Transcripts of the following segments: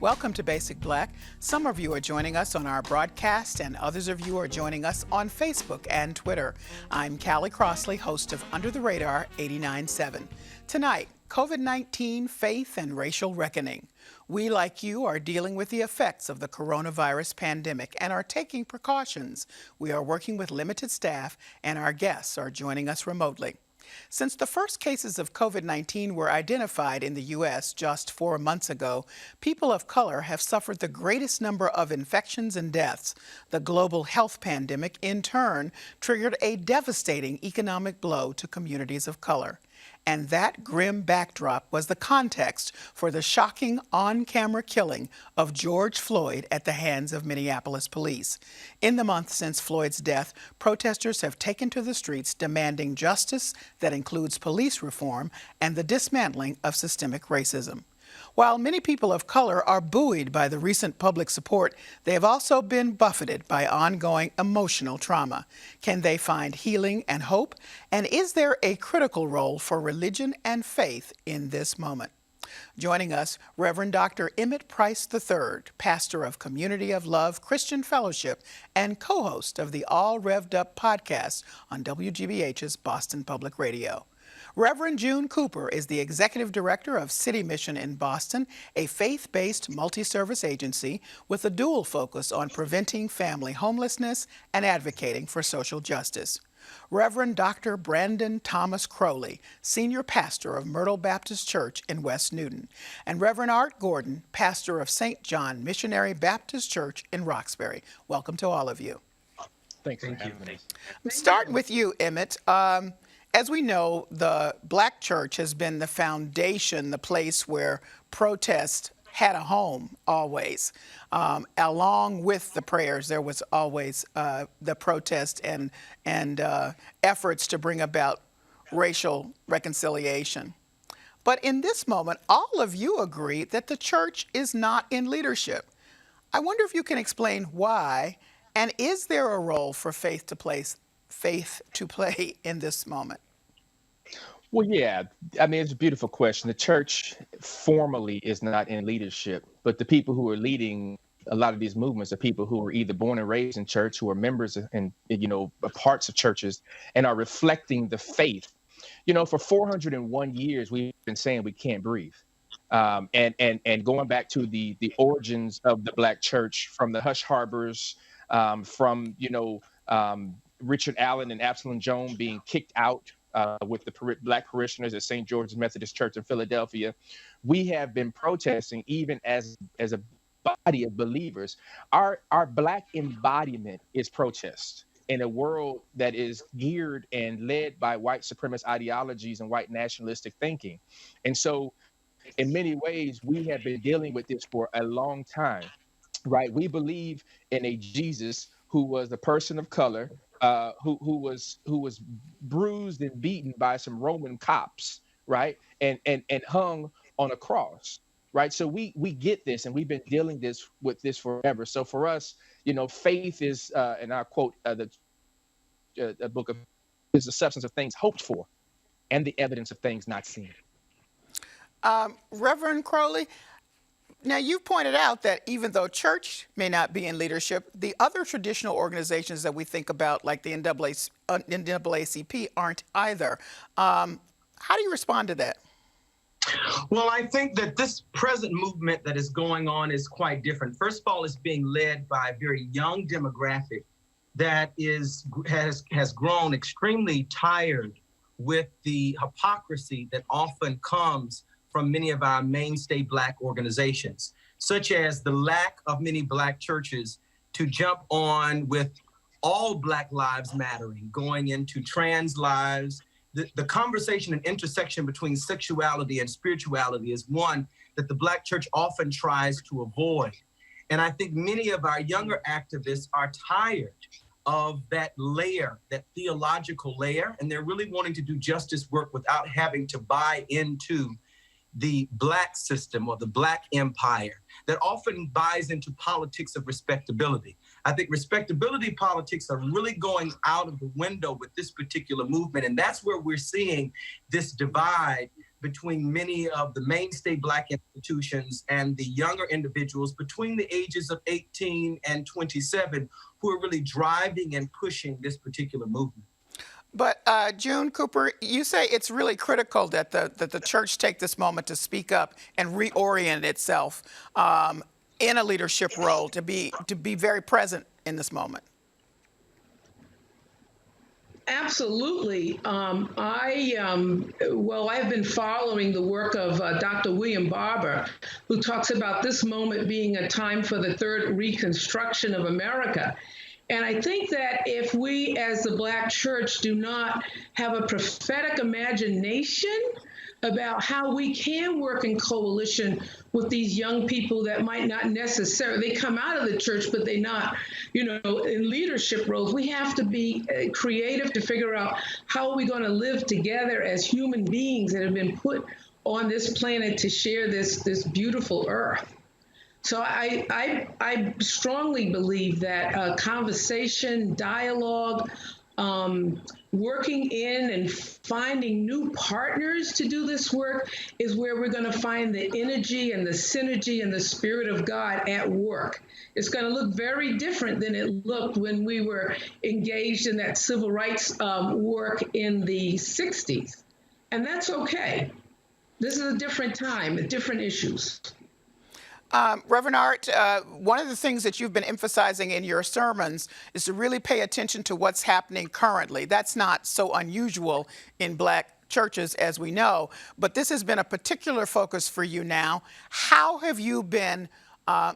Welcome to Basic Black. Some of you are joining us on our broadcast and others of you are joining us on Facebook and Twitter. I'm Callie Crossley, host of Under the Radar 89.7. Tonight, COVID-19, faith, and racial reckoning. We, like you, are dealing with the effects of the coronavirus pandemic and are taking precautions. We are working with limited staff and our guests are joining us remotely. Since the first cases of COVID-19 were identified in the U.S. just 4 months ago, people of color have suffered the greatest number of infections and deaths. The global health pandemic, in turn, triggered a devastating economic blow to communities of color. And that grim backdrop was the context for the shocking on-camera killing of George Floyd at the hands of Minneapolis police. In the month since Floyd's death, protesters have taken to the streets demanding justice that includes police reform and the dismantling of systemic racism. While many people of color are buoyed by the recent public support, they have also been buffeted by ongoing emotional trauma. Can they find healing and hope? And is there a critical role for religion and faith in this moment? Joining us, Reverend Dr. Emmett Price III, pastor of Community of Love Christian Fellowship and co-host of the All Revved Up podcast on WGBH's Boston Public Radio. Reverend June Cooper is the executive director of City Mission in Boston, a faith-based multi-service agency with a dual focus on preventing family homelessness and advocating for social justice. Reverend Dr. Brandon Thomas Crowley, senior pastor of Myrtle Baptist Church in West Newton, and Reverend Art Gordon, pastor of St. John Missionary Baptist Church in Roxbury. Welcome to all of you. Thank you. I'm starting with you, Emmett. As we know, the Black church has been the foundation, the place where protest had a home always. Along with the prayers, there was always the protest and efforts to bring about racial reconciliation. But in this moment, all of you agree that the church is not in leadership. I wonder if you can explain why, and is there a role for faith to play in this moment? Well, yeah, I mean, it's a beautiful question. The church formally is not in leadership, but the people who are leading a lot of these movements are people who were either born and raised in church, who are members and, parts of churches and are reflecting the faith. For 401 years, we've been saying we can't breathe. And going back to the origins of the Black church, from the Hush Harbors, from Richard Allen and Absalom Jones being kicked out with the Black parishioners at St. George's Methodist Church in Philadelphia, we have been protesting even as a body of believers. Our Black embodiment is protest in a world that is geared and led by white supremacist ideologies and white nationalistic thinking. And so in many ways, we have been dealing with this for a long time, right? We believe in a Jesus who was a person of color, who was bruised and beaten by some Roman cops, right, and hung on a cross, right? So we get this, and we've been dealing with this forever. So for us, faith is, and I quote the book of, is the substance of things hoped for, and the evidence of things not seen. Reverend Crowley, now, you've pointed out that even though church may not be in leadership, the other traditional organizations that we think about, like the NAACP, aren't either. How do you respond to that? Well, I think that this present movement that is going on is quite different. First of all, it's being led by a very young demographic that has grown extremely tired with the hypocrisy that often comes from many of our mainstay Black organizations, such as the lack of many Black churches to jump on with all Black lives mattering, going into trans lives. The conversation and intersection between sexuality and spirituality is one that the Black church often tries to avoid. And I think many of our younger activists are tired of that layer, that theological layer, and they're really wanting to do justice work without having to buy into the Black system or the Black empire that often buys into politics of respectability. I think respectability politics are really going out of the window with this particular movement. And that's where we're seeing this divide between many of the mainstay Black institutions and the younger individuals between the ages of 18 and 27 who are really driving and pushing this particular movement. But June Cooper, you say it's really critical that the church take this moment to speak up and reorient itself in a leadership role, to be very present in this moment. Absolutely. I've been following the work of Dr. William Barber, who talks about this moment being a time for the third reconstruction of America. And I think that if we as the Black church do not have a prophetic imagination about how we can work in coalition with these young people that might not necessarily, they come out of the church, but they're not, in leadership roles. We have to be creative to figure out how are we going to live together as human beings that have been put on this planet to share this beautiful earth. So I strongly believe that conversation, dialogue, working in and finding new partners to do this work is where we're going to find the energy and the synergy and the Spirit of God at work. It's going to look very different than it looked when we were engaged in that civil rights work in the 60s. And that's okay. This is a different time, different issues. Reverend Art, one of the things that you've been emphasizing in your sermons is to really pay attention to what's happening currently. That's not so unusual in Black churches, as we know, but this has been a particular focus for you now. How have you been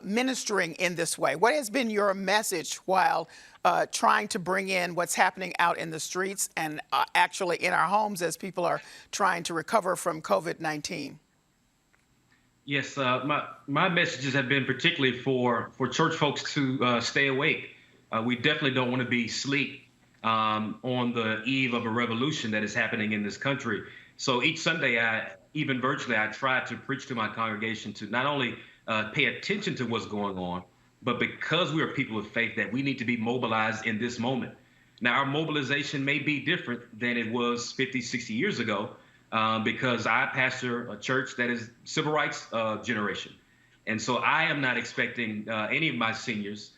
ministering in this way? What has been your message while trying to bring in what's happening out in the streets and actually in our homes as people are trying to recover from COVID-19? Yes, my messages have been particularly for church folks to stay awake. We definitely don't want to be asleep on the eve of a revolution that is happening in this country. So each Sunday, even virtually, I try to preach to my congregation to not only pay attention to what's going on, but because we are people of faith, that we need to be mobilized in this moment. Now, our mobilization may be different than it was 50, 60 years ago, because I pastor a church that is civil rights generation. And so I am not expecting any of my seniors,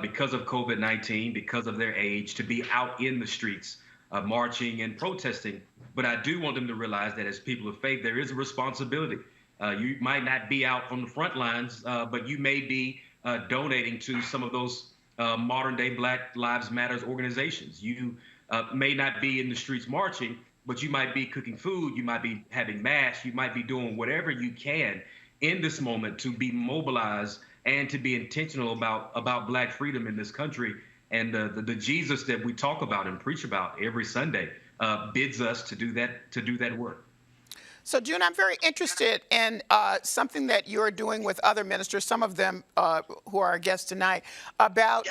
because of COVID-19, because of their age, to be out in the streets marching and protesting. But I do want them to realize that as people of faith, there is a responsibility. You might not be out on the front lines, but you may be donating to some of those modern day Black Lives Matter organizations. You may not be in the streets marching, but you might be cooking food, you might be having mass, you might be doing whatever you can in this moment to be mobilized and to be intentional about Black freedom in this country. And the Jesus that we talk about and preach about every Sunday bids us to do that work. So, June, I'm very interested in something that you're doing with other ministers, some of them who are our guests tonight, about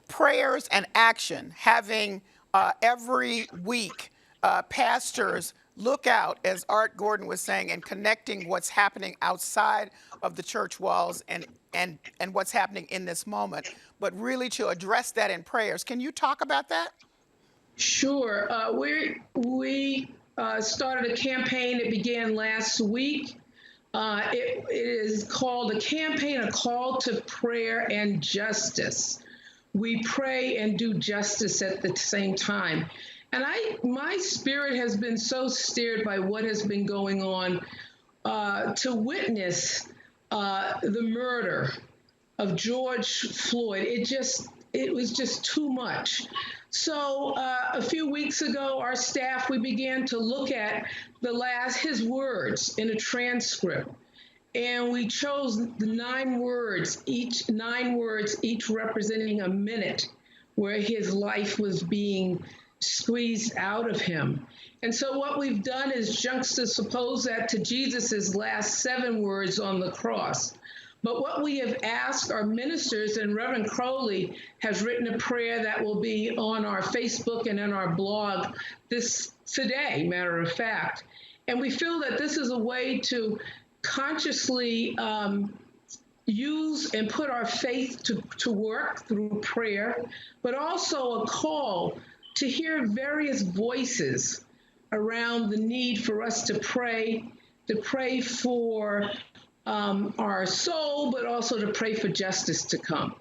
prayers and action, having every week pastors look out, as Art Gordon was saying, and connecting what's happening outside of the church walls and what's happening in this moment, but really to address that in prayers. Can you talk about that? Sure. We started a campaign that began last week. It is called a campaign, a call to prayer and justice. We pray and do justice at the same time. And my spirit has been so stirred by what has been going on to witness the murder of George Floyd. It was just too much. So a few weeks ago, our staff, we began to look at his words in a transcript. And we chose the 9 words, each representing a minute where his life was being squeezed out of him. And so what we've done is juxtapose that to Jesus's last 7 words on the cross. But what we have asked our ministers, and Reverend Crowley has written a prayer that will be on our Facebook and in our blog today, matter of fact. And we feel that this is a way to consciously use and put our faith to work through prayer, but also a call to hear various voices around the need for us to pray for our soul, but also to pray for justice to come.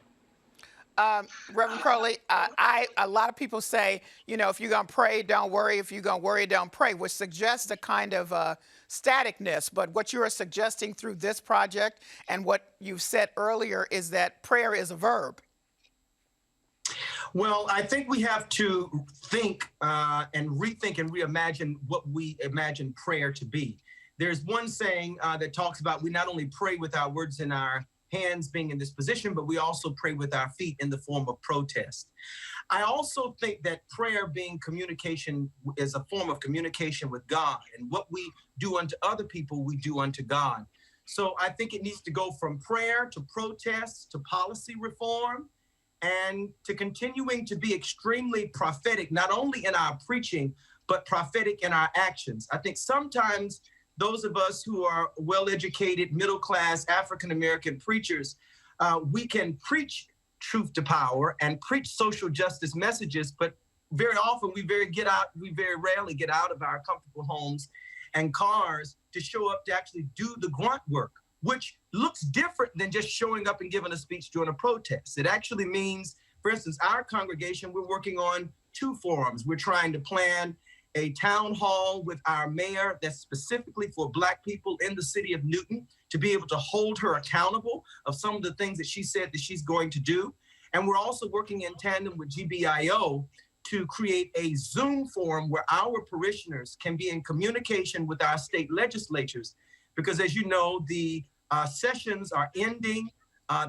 Reverend Crowley, a lot of people say, if you're going to pray, don't worry. If you're going to worry, don't pray, which suggests a kind of staticness. But what you are suggesting through this project and what you've said earlier is that prayer is a verb. Well, I think we have to think and rethink and reimagine what we imagine prayer to be. There's one saying that talks about we not only pray with our words in our hands being in this position, but we also pray with our feet in the form of protest. I also think that prayer being communication is a form of communication with God, and what we do unto other people, we do unto God. So I think it needs to go from prayer to protest to policy reform and to continuing to be extremely prophetic, not only in our preaching, but prophetic in our actions. I think sometimes those of us who are well-educated, middle-class, African-American preachers, we can preach truth to power and preach social justice messages, but very often we very rarely get out of our comfortable homes and cars to show up to actually do the grunt work, which looks different than just showing up and giving a speech during a protest. It actually means, for instance, our congregation, we're working on 2 forums. We're trying to plan a town hall with our mayor that's specifically for Black people in the city of Newton to be able to hold her accountable of some of the things that she said that she's going to do. And we're also working in tandem with GBIO to create a Zoom forum where our parishioners can be in communication with our state legislatures. Because as you know, the sessions are ending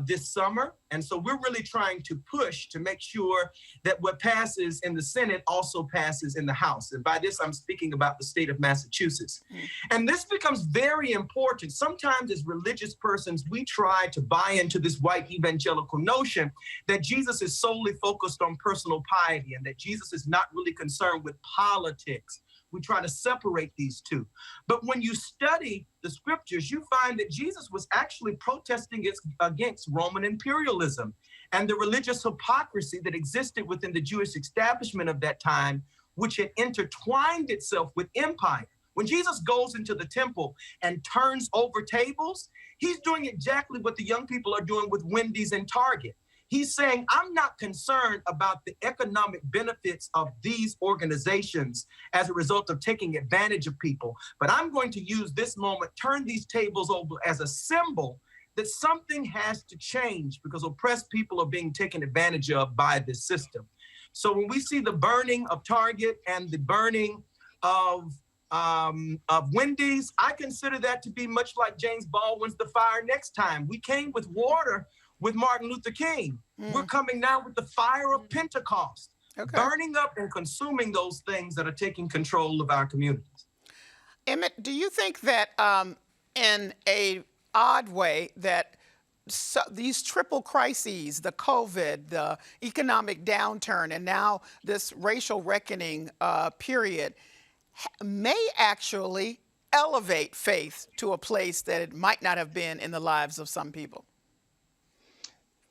this summer. And so we're really trying to push to make sure that what passes in the Senate also passes in the House. And by this, I'm speaking about the state of Massachusetts. And this becomes very important. Sometimes as religious persons, we try to buy into this white evangelical notion that Jesus is solely focused on personal piety and that Jesus is not really concerned with politics. We try to separate these two. But when you study the scriptures, you find that Jesus was actually protesting against Roman imperialism and the religious hypocrisy that existed within the Jewish establishment of that time, which had intertwined itself with empire. When Jesus goes into the temple and turns over tables, he's doing exactly what the young people are doing with Wendy's and Target. He's saying, I'm not concerned about the economic benefits of these organizations as a result of taking advantage of people, but I'm going to use this moment, turn these tables over as a symbol that something has to change because oppressed people are being taken advantage of by this system. So when we see the burning of Target and the burning of Wendy's, I consider that to be much like James Baldwin's The Fire Next Time. We came with water with Martin Luther King. We're coming now with the fire of Pentecost, burning up and consuming those things that are taking control of our communities. Emmett, do you think that in a odd way that these triple crises, the COVID, the economic downturn, and now this racial reckoning period may actually elevate faith to a place that it might not have been in the lives of some people?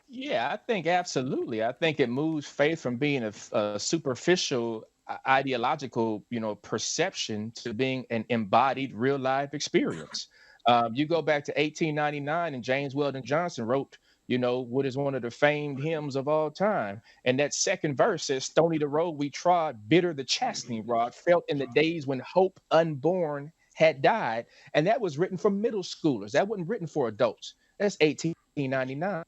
Yeah, I think absolutely. I think it moves faith from being a superficial ideological, perception to being an embodied real life experience. You go back to 1899 and James Weldon Johnson wrote, what is one of the famed hymns of all time. And that second verse says, stony the road we trod, bitter the chastening rod, felt in the days when hope unborn had died. And that was written for middle schoolers. That wasn't written for adults. That's 1899.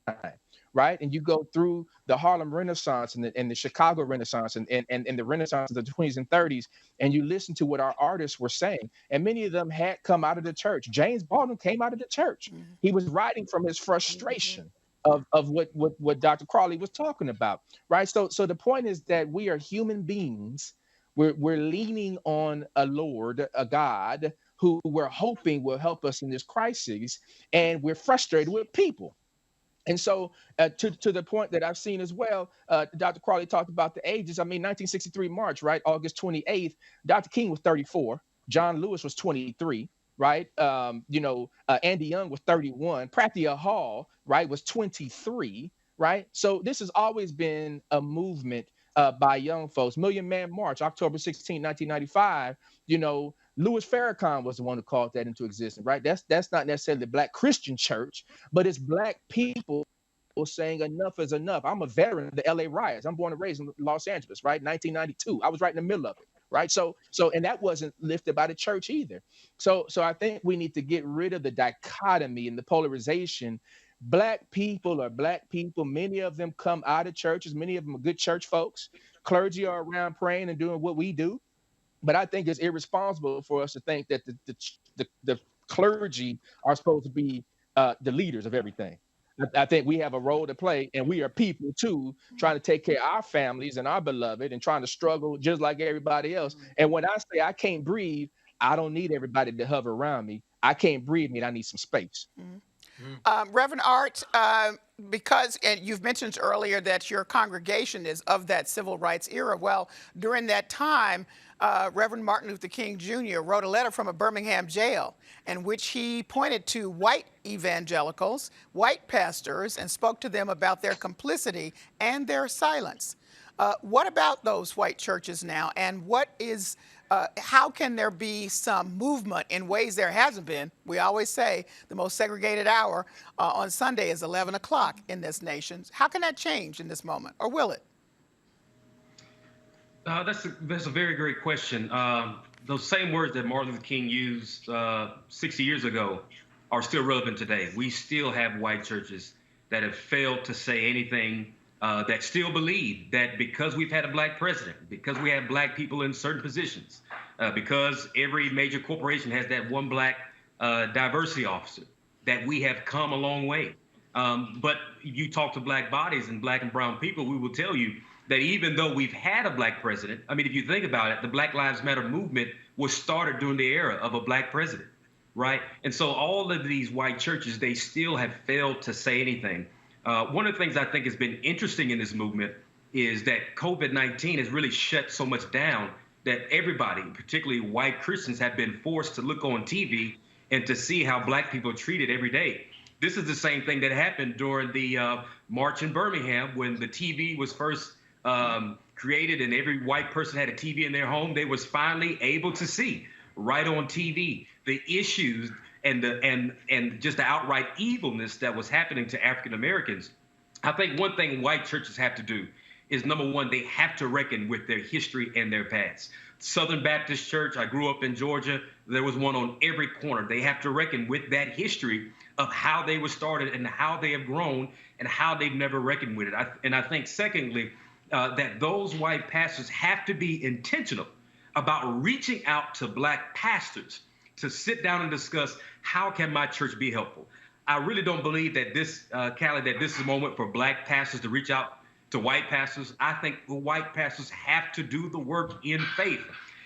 Right. And you go through the Harlem Renaissance and the Chicago Renaissance and the Renaissance of the 20s and 30s, and you listen to what our artists were saying. And many of them had come out of the church. James Baldwin came out of the church. He was writing from his frustration of what Dr. Crawley was talking about. Right. So the point is that we are human beings. We're leaning on a Lord, a God who we're hoping will help us in this crisis. And we're frustrated with people. And so to the point that I've seen as well, Dr. Crawley talked about the ages. 1963 March, right? August 28th, Dr. King was 34. John Lewis was 23, right? Andy Young was 31. Prathia Hall, right, was 23, right? So this has always been a movement by young folks. Million Man March, October 16, 1995. Louis Farrakhan was the one who called that into existence, right? That's not necessarily the Black Christian church, but it's Black people saying enough is enough. I'm a veteran of the LA riots. I'm born and raised in Los Angeles, right? 1992. I was right in the middle of it, right? So and that wasn't lifted by the church either. So I think we need to get rid of the dichotomy and the polarization. Black people are Black people. Many of them come out of churches. Many of them are good church folks. Clergy are around praying and doing what we do. But I think it's irresponsible for us to think that the clergy are supposed to be the leaders of everything. I think we have a role to play, and we are people too, trying to take care of our families and our beloved and trying to struggle just like everybody else. And when I say I can't breathe, I don't need everybody to hover around me. I can't breathe, I need some space. Reverend Art, because and you've mentioned earlier that your congregation is of that civil rights era. Well, during that time, Reverend Martin Luther King Jr. wrote a letter from a Birmingham jail in which he pointed to white evangelicals, white pastors, and spoke to them about their complicity and their silence. What about those white churches now, and how can there be some movement in ways there hasn't been? We always say the most segregated hour on Sunday is 11 o'clock in this nation. How can that change in this moment, or will it? That's a very great question. Those same words that Martin Luther King used 60 years ago are still relevant today. We still have white churches that have failed to say anything, that still believe that because we've had a Black president, because we have Black people in certain positions, because every major corporation has that one Black diversity officer, that we have come a long way. But you talk to Black bodies and Black and brown people, we will tell you that even though we've had a Black president, I mean, if you think about it, the Black Lives Matter movement was started during the era of a Black president, right? And so all of these white churches, they still have failed to say anything. One of the things I think has been interesting in this movement is that COVID-19 has really shut so much down that everybody, particularly white Christians, have been forced to look on TV and to see how Black people are treated every day. This is the same thing that happened during the march in Birmingham when the TV was first created and every white person had a TV in their home. They was finally able to see right on TV the issues and just the outright evilness that was happening to African Americans. I think one thing white churches have to do is, number one, they have to reckon with their history and their past. Southern Baptist Church, I grew up in Georgia, there was one on every corner. They have to reckon with that history of how they were started and how they have grown and how they've never reckoned with it. And I think, secondly, that those white pastors have to be intentional about reaching out to Black pastors to sit down and discuss, how can my church be helpful? I really don't believe that Callie, that this is a moment for Black pastors to reach out to white pastors. I think the white pastors have to do the work in faith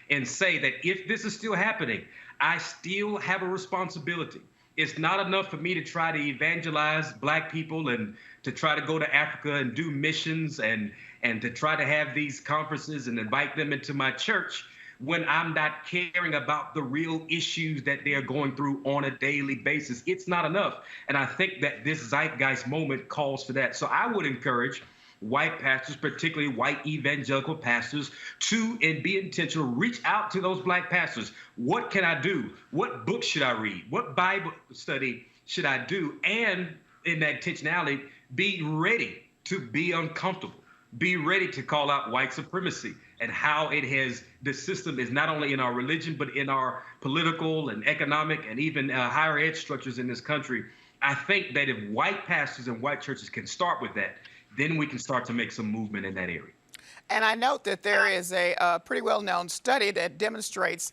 and say that if this is still happening, I still have a responsibility. It's not enough for me to try to evangelize Black people and to try to go to Africa and do missions and to try to have these conferences and invite them into my church when I'm not caring about the real issues that they're going through on a daily basis. It's not enough. And I think that this zeitgeist moment calls for that. So I would encourage white pastors, particularly white evangelical pastors, to and be intentional, reach out to those Black pastors. What can I do? What book should I read? What Bible study should I do? And in that intentionality, be ready to be uncomfortable. Be ready to call out white supremacy and how the system is not only in our religion, but in our political and economic and even higher ed structures in this country. I think that if white pastors and white churches can start with that, then we can start to make some movement in that area. And I note that there is a pretty well-known study that demonstrates,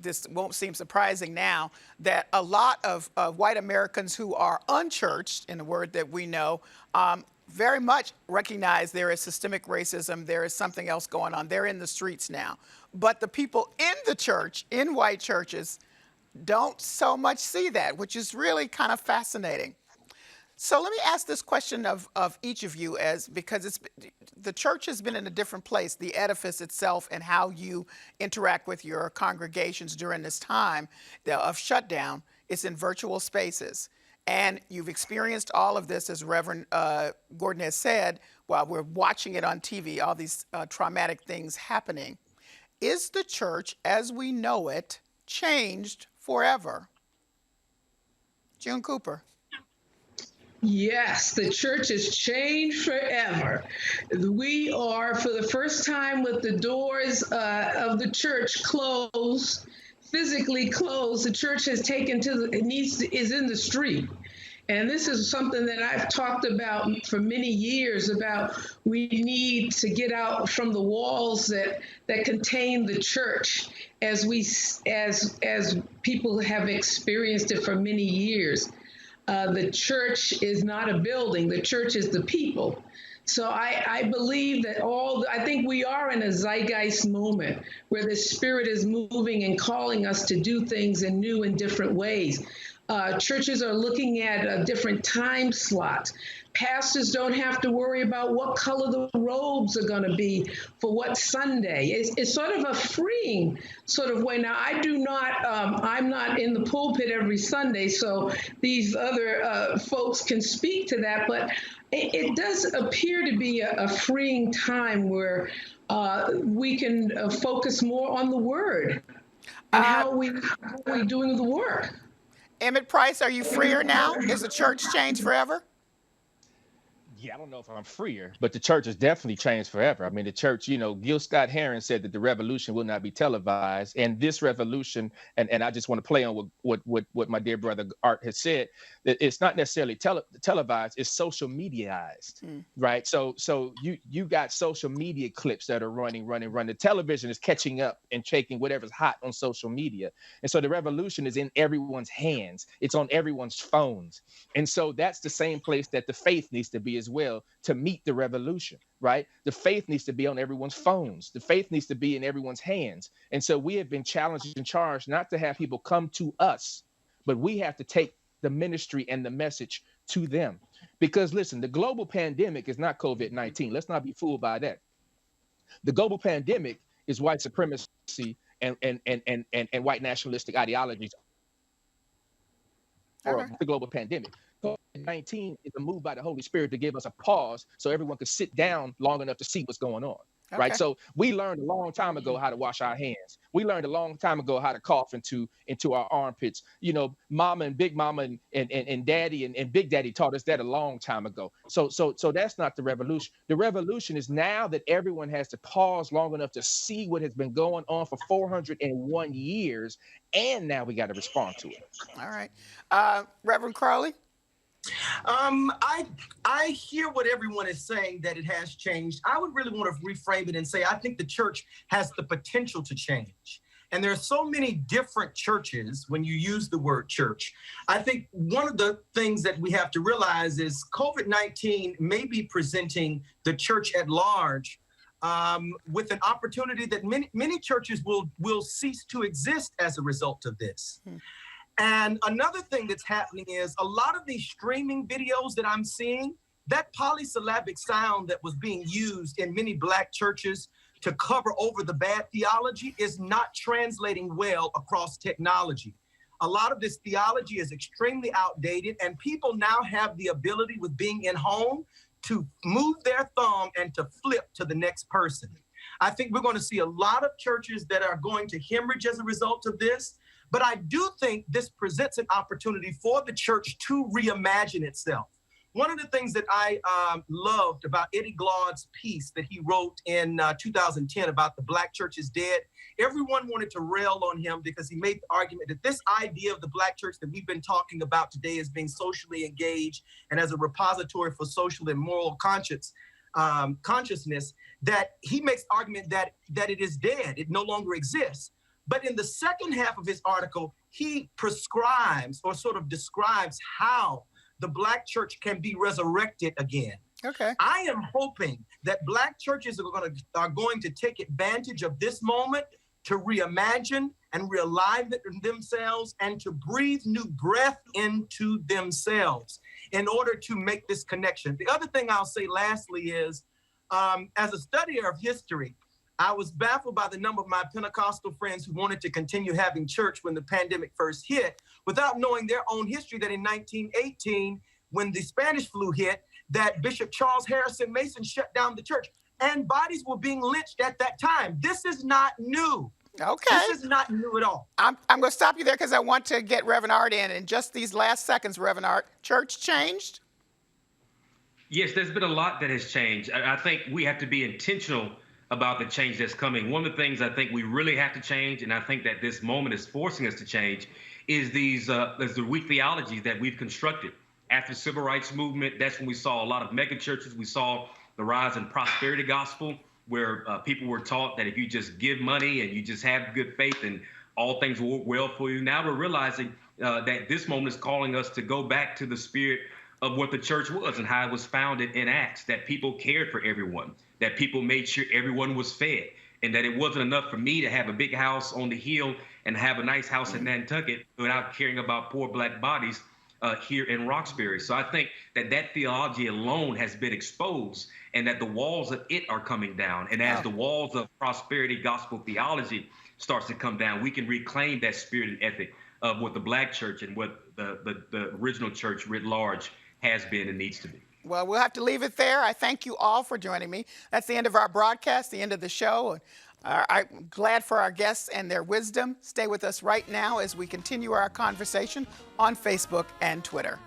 this won't seem surprising now, that a lot of white Americans who are unchurched, in a word that we know, very much recognize there is systemic racism, there is something else going on. They're in the streets now. But the people in the church, in white churches, don't so much see that, which is really kind of fascinating. So let me ask this question of each of you, because the church has been in a different place, the edifice itself and how you interact with your congregations during this time of shutdown, it's in virtual spaces. And you've experienced all of this, as Reverend Gordon has said, while we're watching it on TV, all these traumatic things happening. Is the church as we know it changed forever? June Cooper. Yes, the church has changed forever. We are, for the first time, with the doors of the church closed, physically closed. The church has taken is in the street. And this is something that I've talked about for many years, about we need to get out from the walls that contain the church as people have experienced it for many years. The church is not a building. The church is the people. So I believe that I think we are in a zeitgeist moment where the Spirit is moving and calling us to do things in new and different ways. Churches are looking at different time slots. Pastors don't have to worry about what color the robes are going to be for what Sunday. It's sort of a freeing sort of way. Now, I'm not in the pulpit every Sunday, so these other folks can speak to that, but it does appear to be a freeing time where we can focus more on the Word and how we doing the work. Emmett Price, are you freer now? Is the church changed forever? Yeah, I don't know if I'm freer, but the church has definitely changed forever. I mean, the church, Gil Scott-Heron said that the revolution will not be televised. And this revolution, and I just want to play on what my dear brother Art has said, that it's not necessarily televised, it's social mediaized, right? So you got social media clips that are running. The television is catching up and taking whatever's hot on social media. And so the revolution is in everyone's hands. It's on everyone's phones. And so that's the same place that the faith needs to be as well to meet the revolution, right? The faith needs to be on everyone's phones. The faith needs to be in everyone's hands. And so we have been challenged and charged not to have people come to us, but we have to take the ministry and the message to them. Because listen, the global pandemic is not COVID-19. Let's not be fooled by that. The global pandemic is white supremacy and white nationalistic ideologies. Or the global pandemic. COVID-19 is a move by the Holy Spirit to give us a pause so everyone could sit down long enough to see what's going on. Okay. Right. So we learned a long time ago how to wash our hands. We learned a long time ago how to cough into our armpits. Mama and Big Mama and Daddy and Big Daddy taught us that a long time ago. So that's not the revolution. The revolution is now that everyone has to pause long enough to see what has been going on for 401 years. And now we got to respond to it. All right. Reverend Crowley? I hear what everyone is saying, that it has changed. I would really want to reframe it and say I think the church has the potential to change. And there are so many different churches when you use the word church. I think one of the things that we have to realize is COVID-19 may be presenting the church at large with an opportunity that many churches will cease to exist as a result of this. And another thing that's happening is a lot of these streaming videos that I'm seeing, that polysyllabic sound that was being used in many Black churches to cover over the bad theology is not translating well across technology. A lot of this theology is extremely outdated, and people now have the ability, with being in home, to move their thumb and to flip to the next person. I think we're going to see a lot of churches that are going to hemorrhage as a result of this. But I do think this presents an opportunity for the church to reimagine itself. One of the things that I loved about Eddie Glaud's piece that he wrote in 2010 about the Black church is dead, everyone wanted to rail on him because he made the argument that this idea of the Black church that we've been talking about today as being socially engaged and as a repository for social and moral consciousness, that he makes the argument that it is dead, it no longer exists. But in the second half of his article, he prescribes or sort of describes how the Black church can be resurrected again. Okay. I am hoping that Black churches are going to take advantage of this moment to reimagine and realign themselves and to breathe new breath into themselves in order to make this connection. The other thing I'll say lastly is, as a studier of history, I was baffled by the number of my Pentecostal friends who wanted to continue having church when the pandemic first hit, without knowing their own history, that in 1918, when the Spanish flu hit, that Bishop Charles Harrison Mason shut down the church, and bodies were being lynched at that time. This is not new. Okay. This is not new at all. I'm going to stop you there because I want to get Reverend Art in just these last seconds, Reverend Art. Church changed? Yes, there's been a lot that has changed. I think we have to be intentional about the change that's coming. One of the things I think we really have to change, and I think that this moment is forcing us to change, is the weak theology that we've constructed. After the civil rights movement, that's when we saw a lot of mega churches. We saw the rise in prosperity gospel, where people were taught that if you just give money and you just have good faith and all things will work well for you. Now we're realizing that this moment is calling us to go back to the spirit of what the church was and how it was founded in Acts, that people cared for everyone, that people made sure everyone was fed, and that it wasn't enough for me to have a big house on the hill and have a nice house in Nantucket without caring about poor black bodies here in Roxbury. So I think that theology alone has been exposed, and that the walls of it are coming down. And as the walls of prosperity gospel theology starts to come down, we can reclaim that spirit and ethic of what the black church and what the original church writ large has been and needs to be. Well, we'll have to leave it there. I thank you all for joining me. That's the end of our broadcast, the end of the show. I'm glad for our guests and their wisdom. Stay with us right now as we continue our conversation on Facebook and Twitter.